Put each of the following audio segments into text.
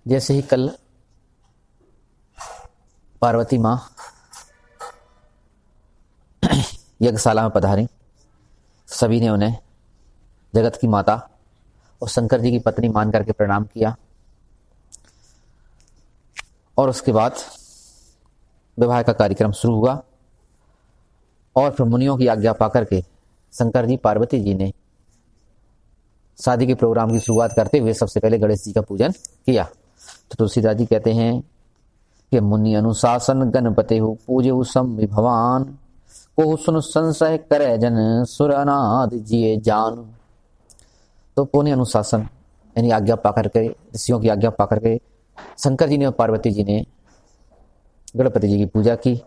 जैसे ही कल पार्वती माँ यज्ञशाला में पधारी, सभी ने उन्हें जगत की माता और शंकर जी की पत्नी मान करके प्रणाम किया। और उसके बाद विवाह का कार्यक्रम शुरू हुआ और फिर मुनियों की आज्ञा पाकर के शंकर जी पार्वती जी ने शादी के प्रोग्राम की शुरुआत करते हुए सबसे पहले गणेश जी का पूजन किया। तो तुलसीदास जी कहते हैं कि मुनि अनुशासन गणपति हो पूजे सम भगवान को सुन संशय करे जन सुर अनाद जिए जान। तो पुण्य अनुशासन यानी आज्ञा पाकर के, ऋषियों की आज्ञा पाकर के शंकर जी ने और पार्वती जी ने गणपति जी की पूजा की।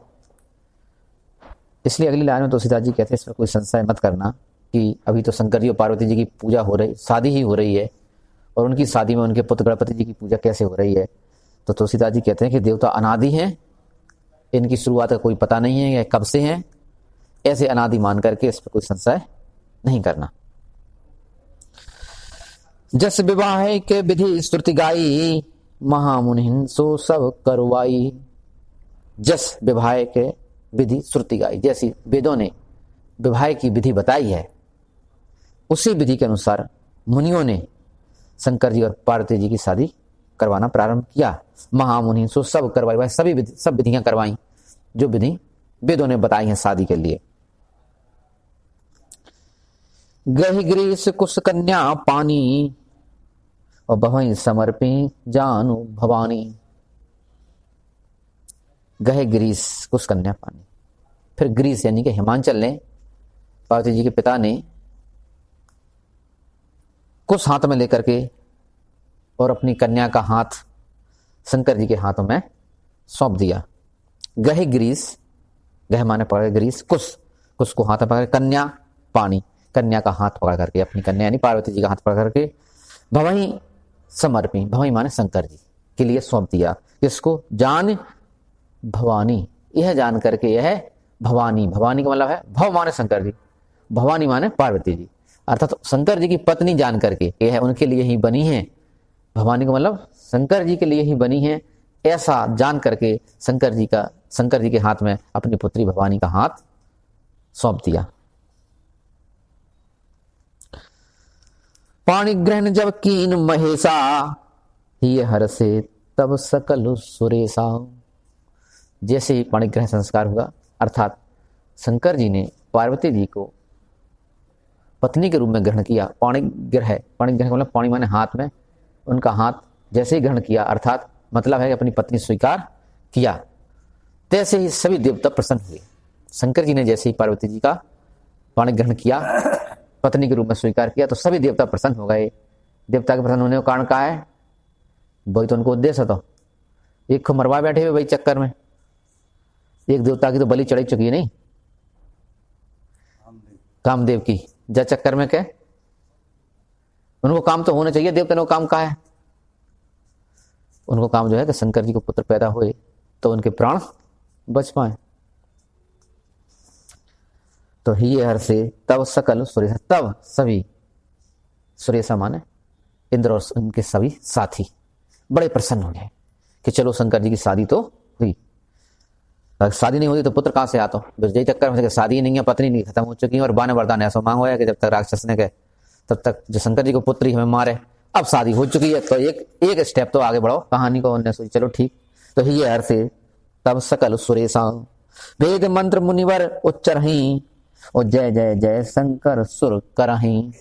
इसलिए अगली लाइन में तुलसीदास जी कहते हैं इसमें कोई संशय मत करना कि अभी तो शंकर जी और पार्वती जी की पूजा हो रही, शादी ही हो रही है, और उनकी शादी में उनके पुत्र गणपति जी की पूजा कैसे हो रही है। तो तुलसीदास जी कहते हैं कि देवता अनादि हैं, इनकी शुरुआत का कोई पता नहीं है या कब से हैं, ऐसे अनादि मान करके इस पर कोई संशय नहीं करना। जस विवाह के विधि स्तुति गाई महामुनि सो सब करवाई। जस विवाह के विधि श्रुति गाई, जैसी वेदों ने विवाह की विधि बताई है उसी विधि के अनुसार मुनियों ने शंकर जी और पार्वती जी की शादी करवाना प्रारंभ किया। महामुनि सो सब करवाई, वह सब विधियां करवाई जो विधि वेदों ने बताई हैं शादी के लिए। गही ग्रीस कुश कन्या पानी और भवई समर्पी जानु भवानी। गहे ग्रीस कुश कन्या पानी, फिर ग्रीस यानी कि हिमांचल ने, पार्वती जी के पिता ने कुश हाथ में लेकर के और अपनी कन्या का हाथ शंकर जी के हाथों में सौंप दिया। गहे ग्रीस, गह माने पकड़ ग्रीस, कुश को हाथ में पकड़, कन्या पानी, कन्या का हाथ पकड़ करके, अपनी कन्या यानी पार्वती जी का हाथ पकड़ करके भवई समर्पी, भवई माने शंकर जी के लिए सौंप दिया। इसको जान भवानी, यह जान करके यह भवानी, भवानी का मतलब है भव माने शंकर जी, भवानी माने पार्वती जी, अर्थात शंकर जी की पत्नी जान करके यह उनके लिए ही बनी है। भवानी का मतलब शंकर जी के लिए ही बनी है, ऐसा जान करके शंकर जी के हाथ में अपनी पुत्री भवानी का हाथ सौंप दिया। पाणी ग्रहण जब कीन महेशा ये हर से तब सकल सुरेशा। जैसे ही पाणी ग्रहण संस्कार हुआ, अर्थात शंकर जी ने पार्वती जी को पत्नी के रूप में ग्रहण किया। पाणी ग्रहण मतलब पाणी माने हाथ में, उनका हाथ जैसे ही ग्रहण किया, अर्थात मतलब है कि अपनी पत्नी स्वीकार किया, तैसे ही सभी देवता प्रसन्न हुए। शंकर जी ने जैसे ही पार्वती जी का पाणी ग्रहण किया, पत्नी के रूप में स्वीकार किया, तो सभी देवता प्रसन्न हो गए। देवता के प्रसन्न होने का कारण क्या है? वही तो उनको उद्देश्य था। एक को मरवा बैठे हुए वही चक्कर में, एक देवता की तो बलि चढ़ी चुकी है, नहीं कामदेव की, जा चक्कर में क्या उनको काम तो होना चाहिए। देवता ने वो काम कहा है, उनको काम जो है कि शंकर जी को पुत्र पैदा हुए तो उनके प्राण बच पाए। तो ही हर से तब सकल सुरेशा, तब सभी, सुरेशा माने इंद्र और उनके सभी साथी बड़े प्रसन्न हो गए कि चलो शंकर जी की शादी तो हुई। शादी नहीं होती तो पुत्र कहां से आता? बस यही चक्कर में शादी ही नहीं है, पत्नी नहीं, खत्म हो चुकी है, और बाने वरदान ऐसा मांग होया कि जब तक राक्षस ने कहे तब तक जो शंकर जी को पुत्र ही हमें मारे। अब शादी हो चुकी है तो एक स्टेप तो आगे बढ़ो, कहानी को उन्होंने सोची चलो ठीक। तो ही हर से तब सकल सुरेशा वेद मंत्र मुनिवर उच्चरहि और जय जय जय शंकर सुर करहि।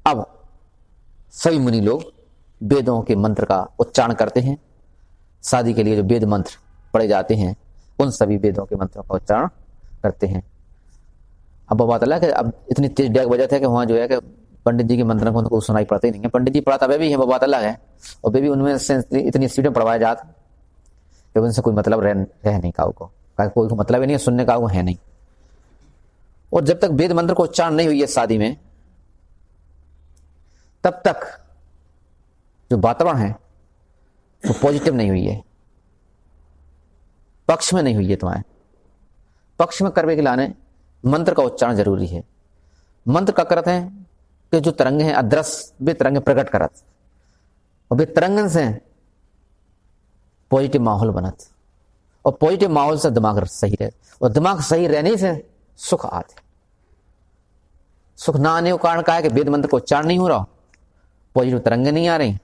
अब सभी मुनि लोग वेदों के मंत्र का उच्चारण करते हैं। शादी के लिए जो वेद मंत्र पढ़े जाते हैं उन सभी वेदों के मंत्रों का उच्चारण करते हैं। अब बात अलग है, अब इतनी तेज डेग बजा था कि वहां जो है कि पंडित जी के मंत्र को उनको सुनाई पड़ते ही नहीं है। पंडित जी पढ़ाता वे भी है, वो बात अलग है, और वे भी उनमें से इतनी स्पीड में पढ़वाया जाता कि उनसे कोई मतलब रह नहीं, काऊ को कोई मतलब ही नहीं है, सुनने का वो है नहीं। और जब तक वेद मंत्र को उच्चारण नहीं हुई है शादी में, तब तक जो वातावरण है वो पॉजिटिव नहीं हुई है, पक्ष में नहीं हुई है। तुम्हारे पक्ष में करने के लाने मंत्र का उच्चारण जरूरी है। मंत्र का करत है कि जो तरंगे हैं अदृश्य वे तरंगे प्रकट करत, और बेतरंगन से पॉजिटिव माहौल बनत, और पॉजिटिव माहौल से दिमाग सही रहे, और दिमाग सही रहने से सुख आते। सुख ना आने का कारण क्या है कि वेद मंत्र को उच्चारण नहीं हो रहा, पॉजिटिव तरंगे नहीं आ रही,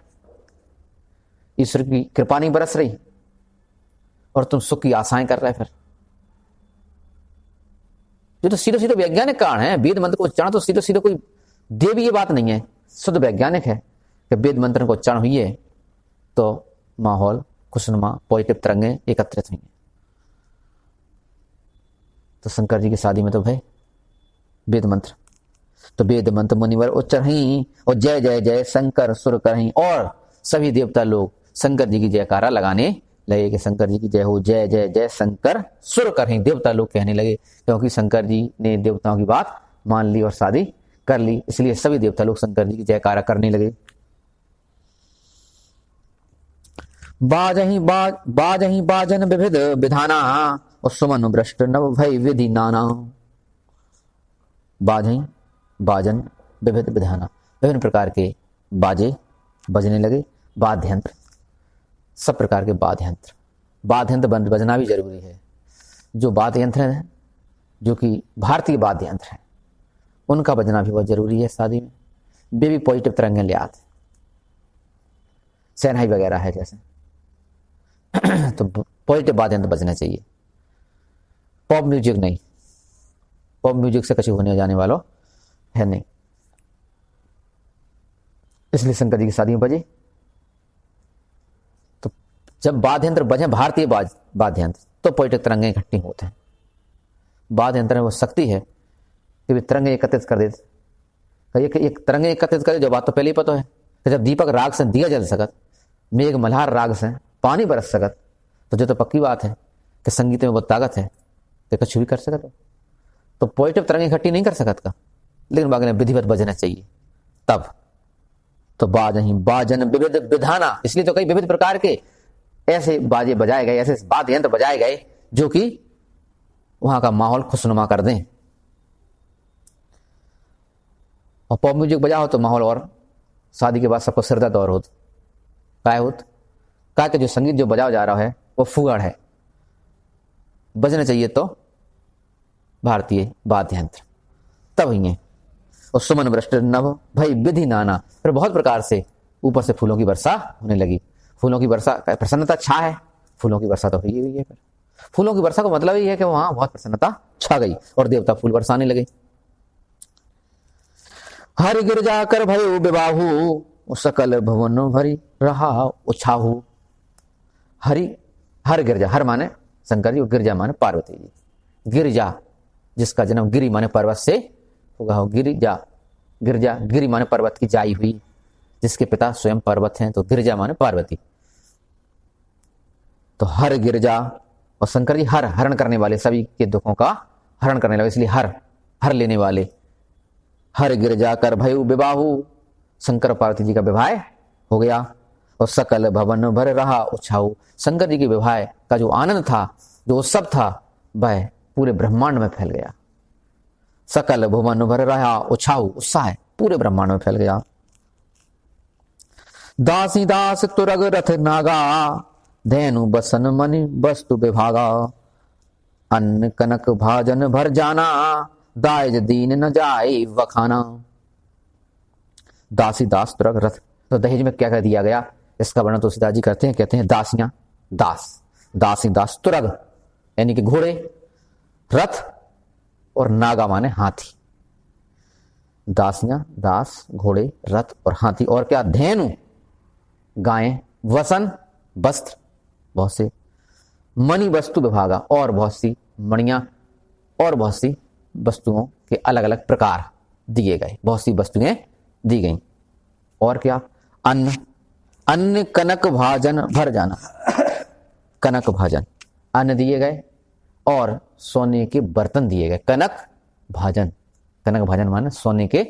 ईश्वर की कृपा नहीं बरस रही, और तुम सुख की आशाएं कर रहे। फिर जो तो सीधे सीधे वैज्ञानिक कारण है, वेद मंत्र को उच्चारण तो सीधे सीधे कोई देवी ये बात नहीं है, शुद्ध वैज्ञानिक है कि वेद मंत्र को उच्चारण हुई है तो माहौल खुशनुमा पॉजिटिव तरंगे एकत्रित हुई। तो शंकर जी की शादी में तो भाई वेद मंत्र, तो वेद मंत्र मुनिवर उच्चरहीं और जय जय जय शंकर सुर करहीं, और सभी देवता लोग शंकर जी की जयकारा लगाने लगे कि शंकर जी की जय हो, जय जय जय शंकर सुर करहीं। देवता लोग कहने लगे क्योंकि शंकर जी ने देवताओं की बात मान ली और शादी कर ली, इसलिए सभी देवता लोग शंकर जी की जयकारा करने लगे। बाजहीं बाजन विविध विधाना और सुमन भ्रष्ट नव भय विधि नाना। बाजहीं बाजन विविध विधाना, विभिन्न प्रकार के बाजे बजने लगे, वाद्य यंत्र, सब प्रकार के वाद्य यंत्र। वाद्य यंत्र बजना भी जरूरी है। जो वाद्य यंत्र हैं जो कि भारतीय वाद्य यंत्र हैं उनका बजना भी बहुत जरूरी है शादी में, वे भी पॉजिटिव तरंगें ले आते। शहनाई वगैरह है जैसे तो पॉजिटिव वाद्य यंत्र बजने चाहिए, पॉप म्यूजिक नहीं, पॉप म्यूजिक से कुछ होने जाने वाला है नहीं। इसलिए शंकर जी की शादी में बजे, तो जब वाद्य यंत्र बजे भारतीय वाद्य यंत्र तो पॉजिटिव तरंगें इकट्ठी होते हैं। वाद्य यंत्र में वो शक्ति है कि वे तरंगें एकत्रित कर देते। एक तरंगें एकत्रित कर दे, जो बात तो पहले ही पता है कि जब दीपक राग से दिया जल सकत, मेघ मल्हार राग से पानी बरस सकत, तो जो तो पक्की बात है कि संगीत में बहुत ताकत है कि कुछ भी कर सकत हो। तो पॉजिटिव तरंगें इकट्ठी नहीं कर सकत का, लेकिन बाकी विधिवत बजना चाहिए तब। तो बाजहीं बाजन विविध विधाना, इसलिए तो कई विविध प्रकार के ऐसे बाजे बजाए गए, ऐसे वाद्य यंत्र बजाए गए जो कि वहां का माहौल खुशनुमा कर दें। और पॉप म्यूजिक बजाओ तो माहौल और शादी के बाद सबको सिरदर्द और होत काय होत का के जो संगीत जो बजाया जा रहा है वो फुगड़ है, बजने चाहिए तो भारतीय वाद्य यंत्र तब ही है। और सुमन वृष्ट नभ भई विधि नाना, फिर बहुत प्रकार से ऊपर से फूलों की वर्षा होने लगी। फूलों की वर्षा, प्रसन्नता छा है, फूलों की वर्षा तो हुई हुई है। फिर फूलों की वर्षा का मतलब ही है कि वहां बहुत प्रसन्नता छा गई और देवता फूल बरसाने लगे। हरि गिरजा कर भयो विवाहु सकल भवन भरी रहा उछाहु। हरि हर गिरजा, हर माने शंकर जी और गिरजा माने पार्वती जी। गिरजा जिसका जन्म गिरी माने पर्वत से होगा हो, गिरिजा गिरजा, गिरी माने पर्वत की जाई हुई, जिसके पिता स्वयं पर्वत हैं, तो गिरजा माने पार्वती। तो हर गिरजा, और शंकर जी हर हरण करने वाले, सभी के दुखों का हरण करने वाले, इसलिए हर लेने वाले। हर गिरजा कर भयु विवाहु, शंकर पार्वती जी का विवाह हो गया। और सकल भवन भर रहा उछाऊ, शंकर जी के विवाह का जो आनंद था, जो उत्सव था, वह पूरे ब्रह्मांड में फैल गया। सकल भुवन भर रहा उछाऊ, उत्साह पूरे ब्रह्मांड में फैल गया। दासी दास तुरग रथ नागा, धेनु बसन मनि वस्तु विभागा। अन्न कनक भाजन भर जाना, दायज दीन न जाए वखाना। दासी दास तुरग रथ, तो दहेज में क्या कह दिया गया, इसका वर्णन तुलसीदास जी करते हैं, कहते हैं दासियां दास, दासी दास तुरग यानी कि घोड़े, रथ और नागा माने हाथी। दासियां दास, घोड़े, रथ और हाथी, और क्या धेनु गायें, वसन वस्त्र, बहुत से, मणि वस्तु विभागा, और बहुत सी मणियां और बहुत सी वस्तुओं के अलग अलग प्रकार दिए गए, बहुत सी वस्तुएं दी गई। और क्या, अन्न कनक भाजन भर जाना, कनक भाजन अन्न दिए गए और सोने के बर्तन दिए गए। कनक भाजन माने सोने के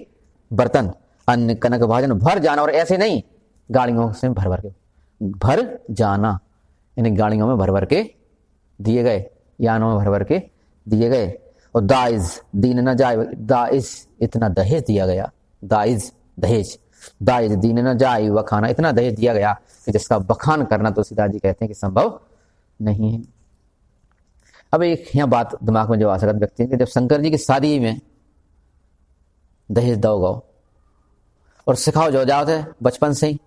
बर्तन। अन्न कनक भाजन भर जाना, और ऐसे नहीं गाड़ियों से भर जाना, यानी गाड़ियों में भर के दिए गए, यानों में भर के दिए गए। और दाइज दीन न जाए, दाइज इतना दहेज दिया गया, दाइज दहेज, दाइज दीन न जाय वखाना, इतना दहेज दिया गया कि जिसका बखान करना तुलसीदास जी कहते हैं कि संभव नहीं है। अब एक यहाँ बात दिमाग में जो आ सकता व्यक्ति कि जब शंकर जी की शादी में दहेज दो गो और सिखाओ जो जाओ थे बचपन से ही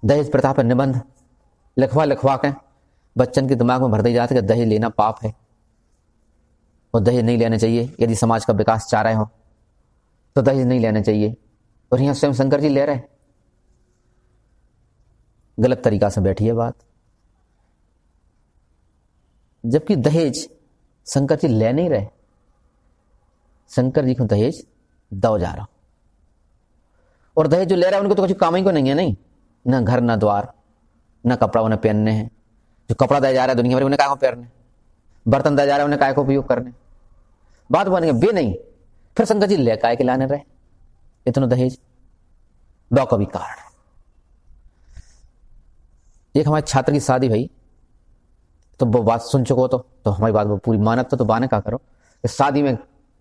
दहेज प्रथा पर निबंध लिखवा के बच्चन के दिमाग में भर दी जाती कि दहेज लेना पाप है और दहेज नहीं लेना चाहिए, यदि समाज का विकास चाह रहे हो तो दहेज नहीं लेना चाहिए। और यहाँ स्वयं शंकर जी ले रहे, गलत तरीका से बैठी है बात। जबकि दहेज शंकर जी ले नहीं रहे, शंकर जी को दहेज दो जा रहा, और दहेज जो ले रहा है उनको तो कुछ काम ही को नहीं है, नहीं ना घर ना द्वार ना कपड़ा उन्हें पहनने हैं। जो कपड़ा दिया जा रहा है दुनिया भर उन्हें काय को पहनने, बर्तन दिया जा रहा है उन्हें काय को उपयोग करने, बात बनेंगे बे नहीं। फिर शंकर जी ले काय के लाने रहे इतना दहेज, दो का भी कारण। एक हमारे छात्र की शादी भाई, तो वो बात सुन चुको तो हमारी बात वो पूरी मानत तो बाने का करो कि शादी में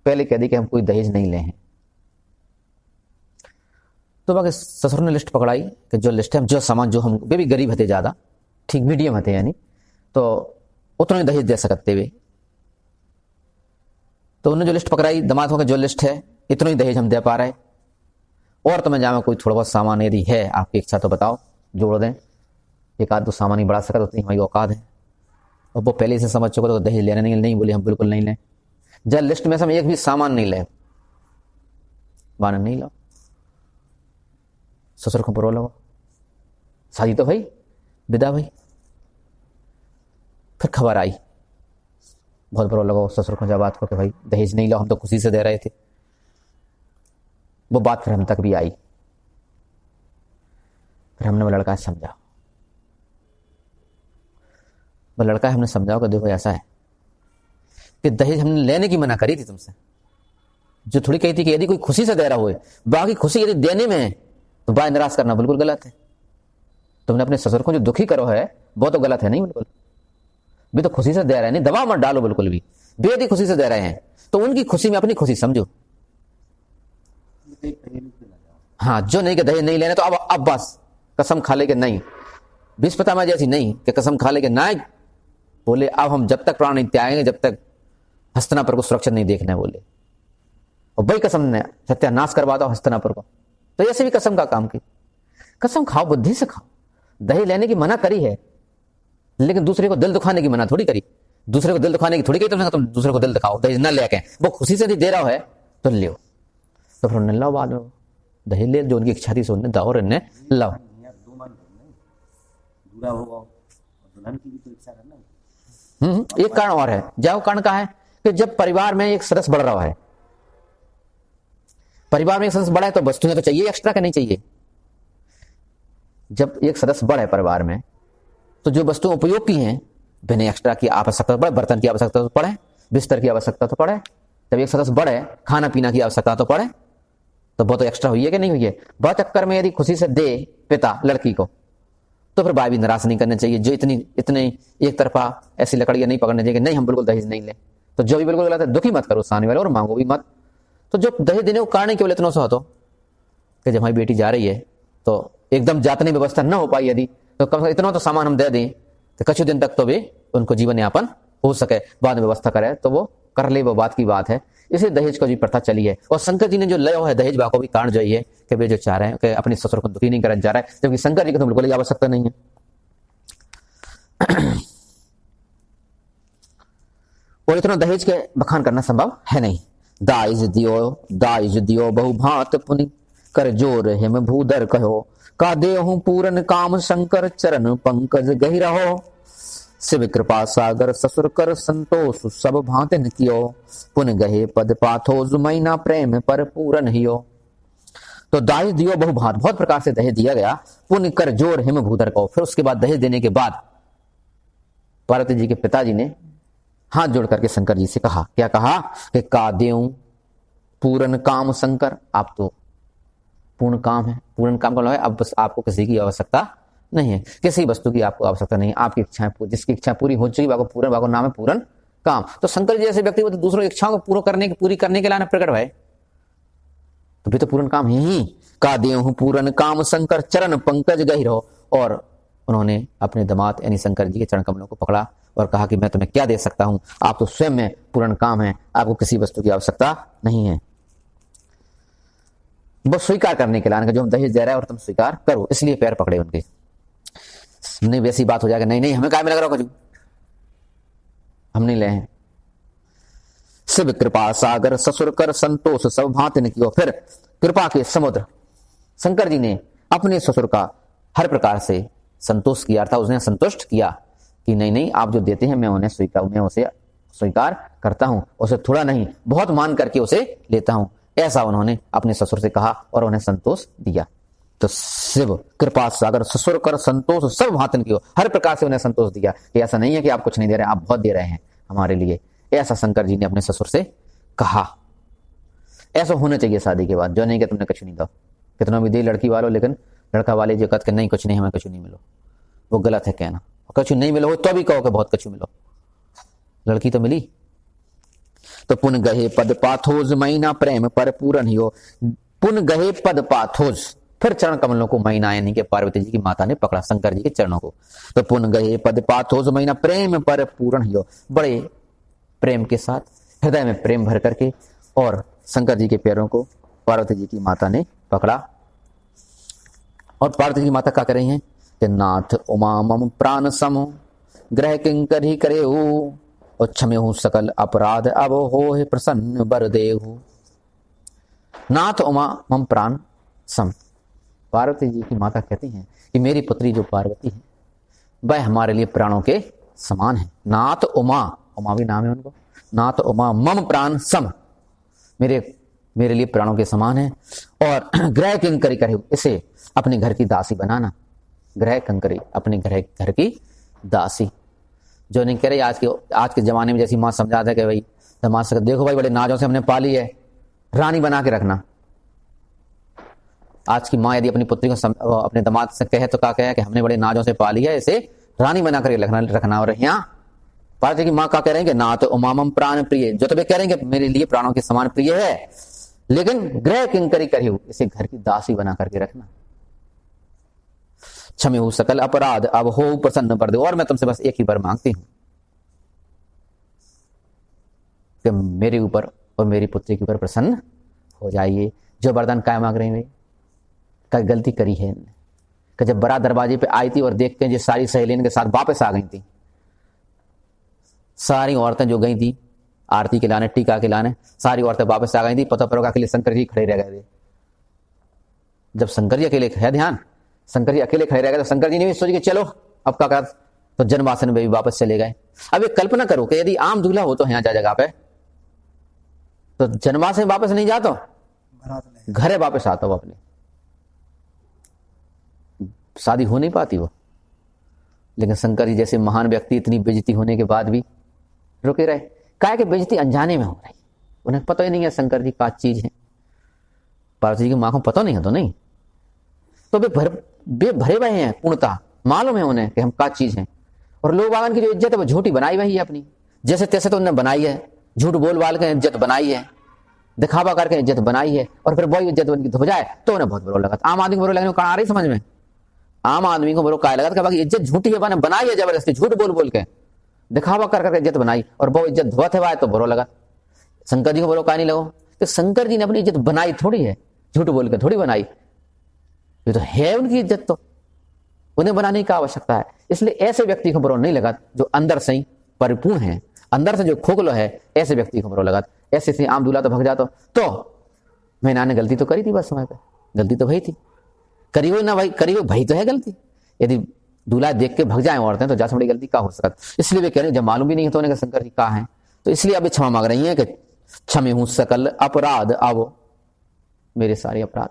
पहले कह दी कि हम कोई दहेज नहीं ले हैं। तो बाकी ससुर ने लिस्ट पकड़ाई कि जो लिस्ट है जो सामान जो हम वे भी गरीब हते ज़्यादा, ठीक मीडियम हते यानी, तो उतना ही दहेज दे सकते वे। तो उन्होंने जो लिस्ट पकड़ाई दामाद हो, जो लिस्ट है इतना ही दहेज हम दे पा रहे, और तुम्हें जाओ कोई थोड़ा बहुत सामान यदि है आपकी इच्छा तो बताओ जोड़ दें, एक आध दो सामान ही बढ़ा सकता उतनी हमारी औकात है। और वो पहले से समझ चुके तो दहेज लेना नहीं बोले हम बिल्कुल नहीं लें। जब लिस्ट में से हम एक भी सामान नहीं ले, बाने नहीं लो, ससुर को परो लो, शादी तो भाई विदा भाई। फिर खबर आई बहुत बड़ा लगो ससुर को जब बात को कि भाई दहेज नहीं लो, हम तो खुशी से दे रहे थे। वो बात फिर हम तक भी आई, फिर हमने वो लड़का समझा, वो लड़का हमने समझाओ कि देखो ऐसा है कि दहेज हमने लेने की मना करी थी तुमसे, जो थोड़ी कही थी कि यदि कोई खुशी से दे रहा हो, बाकी खुशी यदि देने में है तो बाय निराश करना बिल्कुल गलत है। तुमने अपने ससुर को जो दुखी करो है वो तो गलत है नहीं, बिल्कुल भी तो खुशी से दे रहे हैं, नहीं दबाव मत डालो बिल्कुल भी, बेहद खुशी से दे रहे हैं तो उनकी खुशी में अपनी खुशी समझो। हाँ, जो नहीं कि दहेज नहीं लेने तो अब बस कसम खा ले कि नहीं, विस्पता में जैसी नहीं कि कसम खा ले कि नहीं, बोले अब हम जब तक प्राण नहीं त्यागेंगे जब तक हस्तिनापुर को सुरक्षित नहीं देखना है बोले। और वही कसम ने सत्यानाश करवा दो हस्तिनापुर को, तो ऐसे भी कसम का काम की। कसम खाओ, बुद्धि से खाओ। दहेज लेने की मना करी है लेकिन दूसरे को दिल दुखाने की मना थोड़ी करी, दूसरे को दिल दुखाने की थोड़ी कही तुम दूसरे को दिल दिखाओ दहेज न लेके, वो खुशी से दे रहा है तो लियो। तो फिर उन्हें लो, बाद में दहेज ले जो उनकी इच्छा थी सो दाओ और इन्हें लो। एक कारण और है, जाओ कारण का है कि जब परिवार में एक सदस्य बढ़ रहा है, परिवार में एक सदस्य बढ़ा है तो वस्तुएं तो चाहिए एक्स्ट्रा का नहीं चाहिए। जब एक सदस्य बढ़े परिवार में तो जो वस्तु उपयोग की हैं बिना एक्स्ट्रा की आवश्यकता पड़े, बर्तन की आवश्यकता तो पड़े, बिस्तर की आवश्यकता तो पड़े। जब एक सदस्य बढ़े खाना पीना की आवश्यकता तो पड़े, तो बहुत तो एक्स्ट्रा हुई है कि नहीं हुई है। बहुत चक्कर में यदि खुशी से दे पिता लड़की को तो फिर भाई भी निराश नहीं करना चाहिए। जो इतने एक तरफा ऐसी लकड़ियां नहीं पकड़नी चाहिए, नहीं हम बिल्कुल दहेज नहीं ले, तो जो भी बिल्कुल गलत है दुखी मत करो सामने वाले और मांगो भी मत। तो जो दहेज देने को कारण केवल इतना सा हो तो कि जब हमारी बेटी जा रही है तो एकदम जातने व्यवस्था न हो पाई यदि, तो कम से कम इतना तो सामान हम दे दें तो कुछ दिन तक तो भी उनको जीवन यापन हो सके, बाद में व्यवस्था करे तो वो कर ले, वो बात की बात है। इसलिए दहेज का जो प्रथा चली है। और शंकर जी ने जो लय है दहेज को भी कारण जो है कि वे जो चाह रहे हैं कि अपने ससुर को दुखी नहीं करना चाह रहा है, जबकि शंकर जी को तो बिल्कुल आवश्यकता नहीं है। और इतना दहेज के बखान करना संभव है नहीं। दाइज दियो बहु भांत पुनि कर जोर हिम भूधर कहो, का देहु पूरन काम शंकर चरण पंकज गहि रहो, शिव कृपा सागर ससुर कर संतोष सब भांतिन कियो, पुन गहे पद पाथो जुमैना प्रेम पर पूरन हियो। तो दाइज दियो बहु भांत, बहुत प्रकार से दहेज दिया गया। पुन कर जोर हिम भूधर कहो, फिर उसके बाद दहेज देने के बाद पार्वती जी के पिताजी ने हाथ जोड़ करके शंकर जी से कहा, क्या कहा कि का देऊं पूरन काम शंकर, आप तो पूर्ण काम है, पूर्ण काम का है, अब बस आपको किसी की आवश्यकता नहीं है, किसी वस्तु की आपको आवश्यकता नहीं है, आपकी इच्छाएं जिसकी इच्छा पूरी हो चुकी है पूर्ण नाम है पूर्ण काम। तो शंकर जी जैसे व्यक्ति तो दूसरों की इच्छाओं को पूरी करने के लिए प्रकट है। तो भी तो पूर्ण काम है ही। का देहु पूर्ण काम शंकर चरण पंकज गहिरो। और उन्होंने अपने दामाद यानी शंकर जी के चरण कमलों को पकड़ा और कहा कि मैं तुम्हें क्या दे सकता हूं, आप तो स्वयं में पूर्ण काम है, आपको किसी वस्तु की आवश्यकता नहीं है। वो स्वीकार करने के लिए जो हम दहेज दे रहे हैं और तुम स्वीकार करो, इसलिए पैर पकड़े उनके। नहीं वैसी बात हो जाएगा, नहीं नहीं हमें काय में लग रहा हो, हम नहीं ले हैं। शिव कृपा सागर ससुर कर संतोष सब भांति ने किया। फिर कृपा के समुद्र शंकर जी ने अपने ससुर का हर प्रकार से संतोष किया, अर्थात उसने संतुष्ट किया कि नहीं नहीं आप जो देते हैं मैं उसे स्वीकार करता हूं, उसे थोड़ा नहीं बहुत मान करके उसे लेता हूं। ऐसा उन्होंने अपने ससुर से कहा और उन्हें संतोष दिया। तो शिव कृपा सागर ससुर कर संतोष सब भांति ने किया, हर प्रकार से उन्हें संतोष दिया कि ऐसा नहीं है कि आप कुछ नहीं दे रहे, आप बहुत दे रहे हैं हमारे लिए। ऐसा शंकर जी ने अपने ससुर से कहा। ऐसा होना चाहिए शादी के बाद, जो नहीं कि तुमने कुछ नहीं दो, कितना भी दे लड़की वालों, लेकिन लड़का वाले जो कहते नहीं कुछ नहीं हमें कुछ नहीं मिलो, वो गलत है कहना। कुछ नहीं मिलो तो भी कहो कि बहुत कुछ मिलो, लड़की तो मिली। तो पुन गहे पद पाथोज महीना प्रेम पर पूरन ही हो। पुन गहे पद पाथोज, फिर चरण कमलों को महीना यानी कि पार्वती जी की माता ने पकड़ा शंकर जी के चरणों को। तो पुन गहे पद पाथोज महीना प्रेम पर पूरन ही हो, बड़े प्रेम के साथ हृदय में प्रेम भर करके और शंकर जी के पैरों को पार्वती जी की माता ने पकड़ा। और पार्वती जी की माता क्या कर रही हैं कि नाथ उमा मम प्राण सम ग्रह किंकर ही करे और क्षमे हूं सकल अपराध अब हो प्रसन्न बर देहु। नाथ उमा मम प्राण सम, पार्वती जी की माता कहती हैं कि मेरी पुत्री जो पार्वती है वह हमारे लिए प्राणों के समान है। नाथ उमा, उमा भी नाम है उनको, नाथ उमा मम प्राण सम, मेरे लिए प्राणों के समान है। और ग्रह किंकरी करे, इसे अपने घर की दासी बनाना। ग्रह कंकरी, अपने घर की दासी, जो नहीं कह रही आज के जमाने में जैसी माँ समझाता है कि भाई दामाद से देखो भाई बड़े नाजों से हमने पाली है, रानी बना के रखना। आज की माँ यदि अपनी पुत्री को अपने दामाद से कहे तो क्या कहे कि हमने बड़े नाजों से पाली है, इसे रानी बना कर रखना। और यहाँ पार्वती की माँ क्या कह रहे हैं कि ना तो उमामम प्राण प्रिय, जो तो वे कह रहे हैं कि मेरे लिए प्राणों के समान प्रिय है, लेकिन ग्रह किंकरी करी, इसे घर की दासी बना करके रखना। क्षमे हो सकल अपराध अब हो प्रसन्न पर दे। और मैं तुमसे बस एक ही बार मांगती हूं कि मेरे ऊपर और मेरी पुत्री के ऊपर प्रसन्न हो जाइए। जो वरदान काय मांग रहे हैं, क्या गलती करी है कि जब बड़ा दरवाजे पे आई थी और देखते हैं जो सारी सहेलियों के साथ वापस आ गई थी, सारी औरतें जो गई थी आरती के लाने टीका के लाने, सारी औरतें वापस आ गई थी। पता परोगा के लिए शंकर जी खड़े रह गए थे। जब शंकर जी अकेले है, ध्यान, शंकर जी अकेले खड़े रह गए तो शंकर जी ने भी सोच के चलो अब क्या कर, तो जन्मासन में भी वापस चले गए। अब एक कल्पना करो कि यदि आम दूल्हा हो तो यहाँ जगह पे तो जन्मासन में वापस नहीं जाता, घरे वापस आता वो, अपने शादी हो नहीं पाती वो। लेकिन शंकर जी जैसे महान व्यक्ति इतनी बेइज्जती होने के बाद भी रुके रहे। काहे कि बेइज्जती अनजाने में हो रही, उन्हें पता ही नहीं है शंकर जी क्या चीज है। पार्वती जी की मां को पता नहीं है तो नहीं, तो वे भरे हुए हैं, पूर्णता मालूम है उन्हें कि हम क्या चीज हैं। और लोग आगन की जो इज्जत है वो झूठी बनाई हुई है अपनी, जैसे तैसे तो उन्होंने बनाई है, झूठ बोल बाल के इज्जत बनाई है, दिखावा करके इज्जत बनाई है। और फिर वही इज्जत उनकी हो जाए तो उन्हें बहुत बुरा लगा। आम आदमी को बुरा लगने को आ रही समझ में, आम आदमी को बुरा काय लगा कि इज्जत झूठी है, मैंने बनाई है जबरदस्ती, झूठ बोल बोल के दिखावा कर करके इज्जत बनाई, और वो इज्जत धोत है तो बुरा लगा। शंकर जी को बुरा काय नहीं लगा, तो शंकर जी ने अपनी इज्जत बनाई थोड़ी है, झूठ बोल के थोड़ी बनाई, ये तो है उनकी इज्जत, तो उन्हें बनाने की आवश्यकता है। इसलिए ऐसे व्यक्ति को बुरा नहीं लगा जो अंदर से ही परिपूर्ण है, अंदर से जो खोखलो है, ऐसे व्यक्ति को बुरा लगा। ऐसे आम दूल्हा तो भग जाता तो मैंने ने गलती तो करी थी, बस समय पे गलती तो भई थी, करी हो ना भाई, करी हो भाई तो है गलती। यदि दूल्हा देख के भग जाए औरतें तो ज्यादा बड़ी गलती क्या हो सकता। इसलिए वे कह रहे हैं जब मालूम भी नहीं है तो उन्हें शंकर जी कहा है, तो इसलिए अभी क्षमा मांग रही है कि क्षमे हूं सकल अपराध अब, मेरे सारे अपराध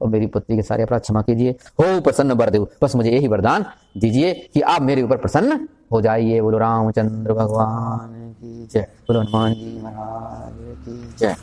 और मेरी पुत्री के सारे अपराध क्षमा कीजिए। हो प्रसन्न बरदेव, बस मुझे यही वरदान दीजिए कि आप मेरे ऊपर प्रसन्न हो जाइए। बोलो रामचंद्र भगवान की जय, बोलो हनुमान जी महाराज की जय।